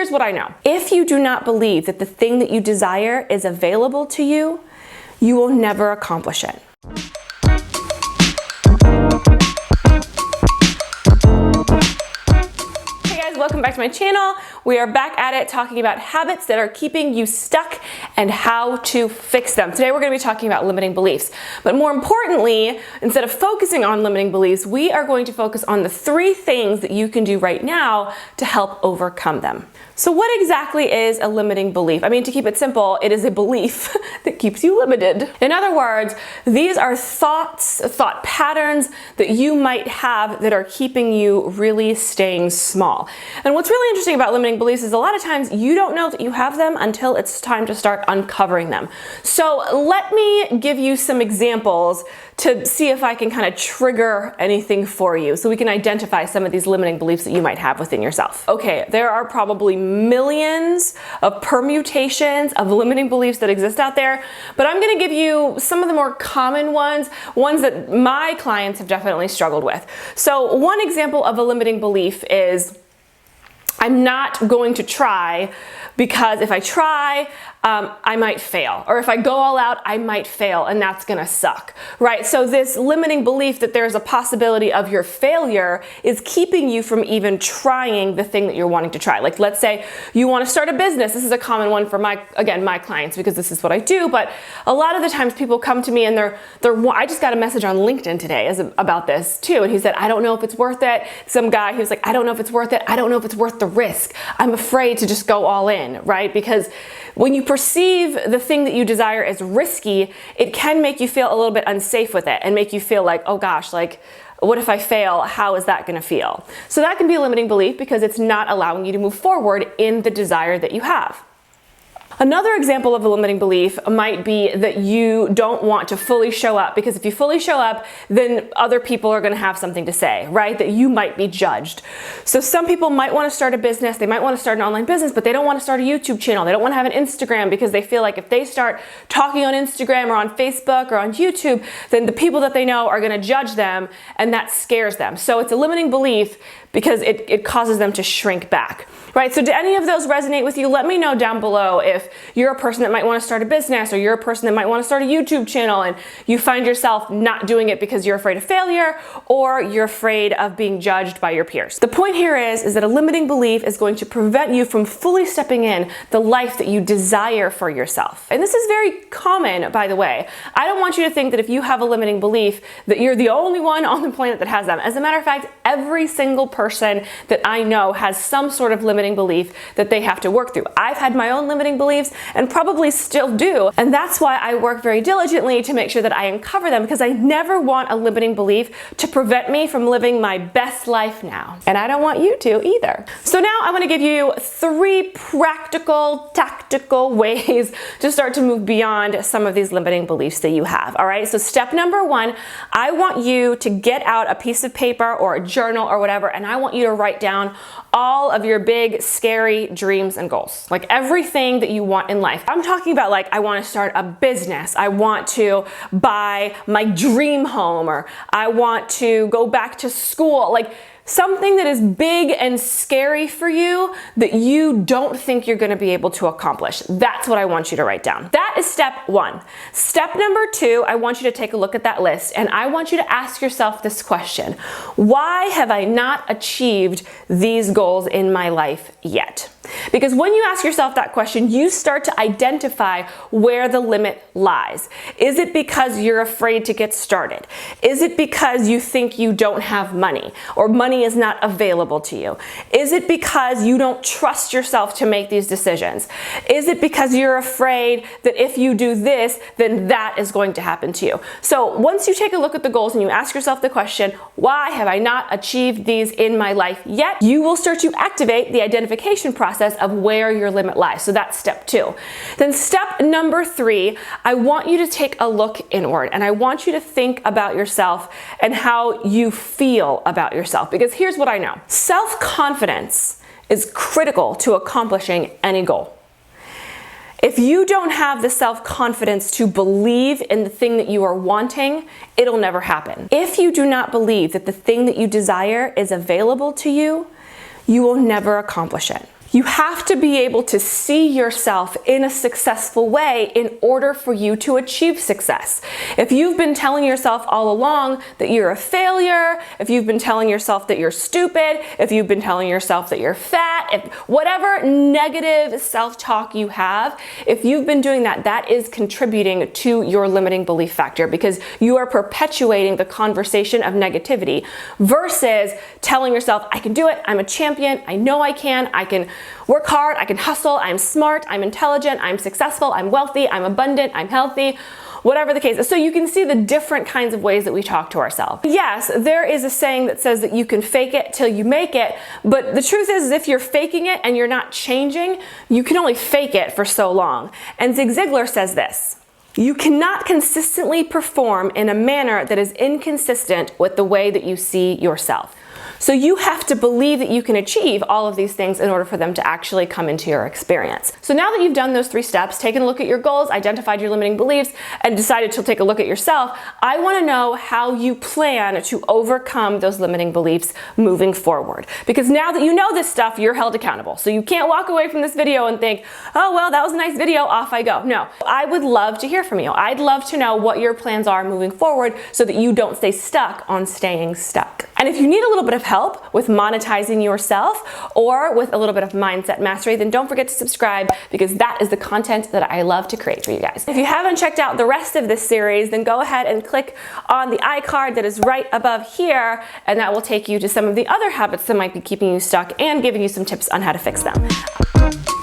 here's what I know. If you do not believe that the thing that you desire is available to you, you will never accomplish it. Welcome back to my channel. We are back at it talking about habits that are keeping you stuck and how to fix them. Today we're going to be talking about limiting beliefs. But more importantly, instead of focusing on limiting beliefs, we are going to focus on the 3 things that you can do right now to help overcome them. So what exactly is a limiting belief? I mean, to keep it simple, it is a belief that keeps you limited. In other words, these are thought patterns that you might have that are keeping you really staying small. And what's really interesting about limiting beliefs is a lot of times you don't know that you have them until it's time to start uncovering them. So let me give you some examples to see if I can kind of trigger anything for you so we can identify some of these limiting beliefs that you might have within yourself. Okay, there are probably millions of permutations of limiting beliefs that exist out there, but I'm going to give you some of the more common ones that my clients have definitely struggled with. So one example of a limiting belief is, I'm not going to try because if I try, I might fail. Or if I go all out, I might fail, and that's gonna suck, right? So this limiting belief that there's a possibility of your failure is keeping you from even trying the thing that you're wanting to try. Like, let's say you wanna start a business. This is a common one for my clients, because this is what I do, but a lot of the times people come to me and I just got a message on LinkedIn today about this too, and he said, I don't know if it's worth it. Some guy, he was like, I don't know if it's worth it. I don't know if it's worth the risk. I'm afraid to just go all in, right? Because when you perceive the thing that you desire as risky, it can make you feel a little bit unsafe with it and make you feel like, oh gosh, like, what if I fail? How is that gonna feel? So that can be a limiting belief because it's not allowing you to move forward in the desire that you have. Another example of a limiting belief might be that you don't want to fully show up, because if you fully show up, then other people are going to have something to say, right? That you might be judged. So some people might want to start a business, they might want to start an online business, but they don't want to start a YouTube channel. They don't want to have an Instagram because they feel like if they start talking on Instagram or on Facebook or on YouTube, then the people that they know are going to judge them, and that scares them. So it's a limiting belief because it causes them to shrink back, right? So do any of those resonate with you? Let me know down below if you're a person that might want to start a business, or you're a person that might want to start a YouTube channel and you find yourself not doing it because you're afraid of failure or you're afraid of being judged by your peers. The point here is that a limiting belief is going to prevent you from fully stepping in the life that you desire for yourself. And this is very common, by the way. I don't want you to think that if you have a limiting belief that you're the only one on the planet that has them. As a matter of fact, every single person that I know has some sort of limiting belief that they have to work through. I've had my own limiting beliefs and probably still do. And that's why I work very diligently to make sure that I uncover them, because I never want a limiting belief to prevent me from living my best life now. And I don't want you to either. So now I want to give you 3 practical, tactical ways to start to move beyond some of these limiting beliefs that you have. All right. So step number 1, I want you to get out a piece of paper or a journal or whatever, and I want you to write down all of your big, scary dreams and goals. Like everything that you want in life. I'm talking about, like, I want to start a business. I want to buy my dream home, or I want to go back to school. Like something that is big and scary for you that you don't think you're going to be able to accomplish. That's what I want you to write down. That is step 1. Step number 2, I want you to take a look at that list, and I want you to ask yourself this question: why have I not achieved these goals in my life yet? Because when you ask yourself that question, you start to identify where the limit lies. Is it because you're afraid to get started? Is it because you think you don't have money, or money is not available to you? Is it because you don't trust yourself to make these decisions? Is it because you're afraid that if you do this, then that is going to happen to you? So once you take a look at the goals and you ask yourself the question, why have I not achieved these in my life yet? You will start to activate the identification process of where your limit lies. So that's step 2. Then step number 3, I want you to take a look inward, and I want you to think about yourself and how you feel about yourself. Because here's what I know. Self-confidence is critical to accomplishing any goal. If you don't have the self-confidence to believe in the thing that you are wanting, it'll never happen. If you do not believe that the thing that you desire is available to you, you will never accomplish it. You have to be able to see yourself in a successful way in order for you to achieve success. If you've been telling yourself all along that you're a failure, if you've been telling yourself that you're stupid, if you've been telling yourself that you're fat, if whatever negative self-talk you have, if you've been doing that, that is contributing to your limiting belief factor, because you are perpetuating the conversation of negativity versus telling yourself, I can do it, I'm a champion, I know I can work hard, I can hustle, I'm smart, I'm intelligent, I'm successful, I'm wealthy, I'm abundant, I'm healthy, whatever the case is. So you can see the different kinds of ways that we talk to ourselves. Yes, there is a saying that says that you can fake it till you make it, but the truth is if you're faking it and you're not changing, you can only fake it for so long. And Zig Ziglar says this: you cannot consistently perform in a manner that is inconsistent with the way that you see yourself. So you have to believe that you can achieve all of these things in order for them to actually come into your experience. So now that you've done those 3 steps, taken a look at your goals, identified your limiting beliefs, and decided to take a look at yourself, I want to know how you plan to overcome those limiting beliefs moving forward. Because now that you know this stuff, you're held accountable. So you can't walk away from this video and think, oh, well, that was a nice video, off I go. No, I would love to hear from you. I'd love to know what your plans are moving forward so that you don't stay stuck on staying stuck. And if you need a little bit of help with monetizing yourself or with a little bit of mindset mastery, then don't forget to subscribe, because that is the content that I love to create for you guys. If you haven't checked out the rest of this series, then go ahead and click on the iCard that is right above here, and that will take you to some of the other habits that might be keeping you stuck and giving you some tips on how to fix them.